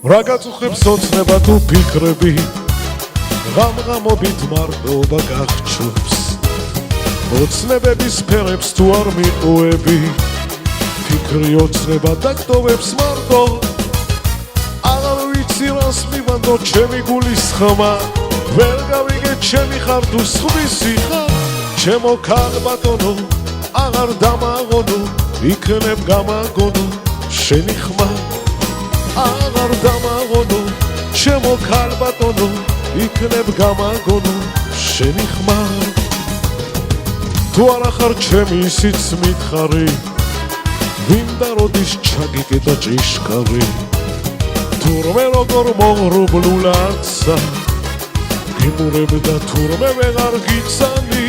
რა გაწუხებს ოცნება თუ ფიქრები ღამღამობით მარტობა გახჩობს ოცნებების ფერებს თუ არ მიყუები ფიქრი ოცნება დაგტოვებს მარტო აღარ ვიცი რას მივანდო ჩემი გულის ხმა ვერ გავიგე ჩემი ხარ თუ სხვისი ხარ ჩემო ქალბატონო აღარ დამაღონო იქნებ გამაგონო შენი ხმა აღარ დამაღონო ჩემო ქალბატონო იქნებ გამაგონო შენი ხმა თუ არა ხარ ჩემი ისიც მითხარი ვინდა როდის ჩაგიგე და ჭიშკარი თურმე როგორ მოღრუბლულაცა გიმურებდა თურმე ვეღარ გიცანი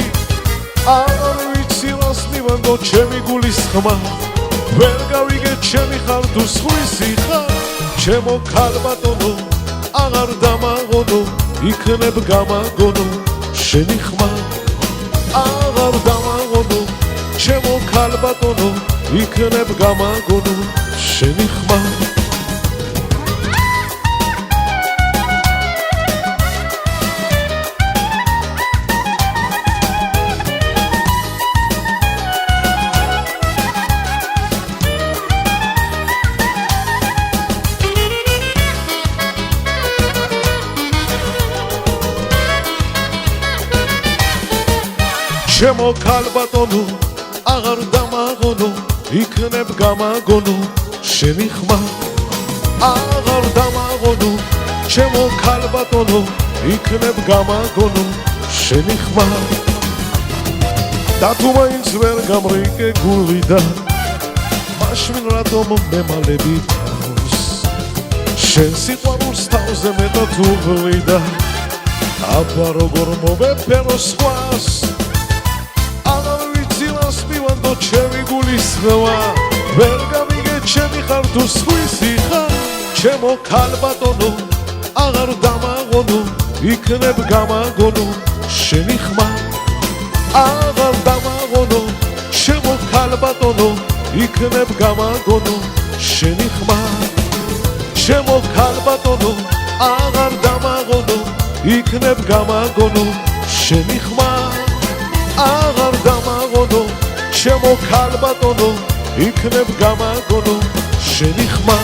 აღარ ვიცი რას მივანდო ჩემი გულის ხმა ვერ გავიგე ჩემი ხარ თუ სხვისი ხარ ჩემო ქალბატონო აღარ დამაღონო იქნებ გამაგონო შენი ხმა აღარ დამაღონო ჩემო ქალბატონო იქნებ გამაგონო შენი ხმა ჩემო ქალბატონო აღარ დამაღონო იქნებ გამაგონო შენი ხმა აღარ დამაღონო ჩემო ქალბატონო იქნებ გამაგონო შენი ხმა და თუ მაინც ვერ გამრიგე გულიდან მაშინ რატომ მემალები თავს შენ სიყვარულს თავზე მეტად უღლიდა აბა როგორ მოვეფერო სხვას მივანდო ჩემი გულის ხმა ვერ გავიგე ჩემი ხარ თუ სხვისი ხარ ჩემო ქალბატონო აღარ დამაღონო იქნებ გამაგონო შენი ხმა აღარ დამაღონო ჩემო ქალბატონო იქნებ გამაგონო შენი ხმა ჩემო ქალბატონო აღარ დამაღონო იქნებ გამაგონო შენი ხმა აღარ დამაღონო ჩემო ქალბატონო იქნებ გამაგონო შენი ხმა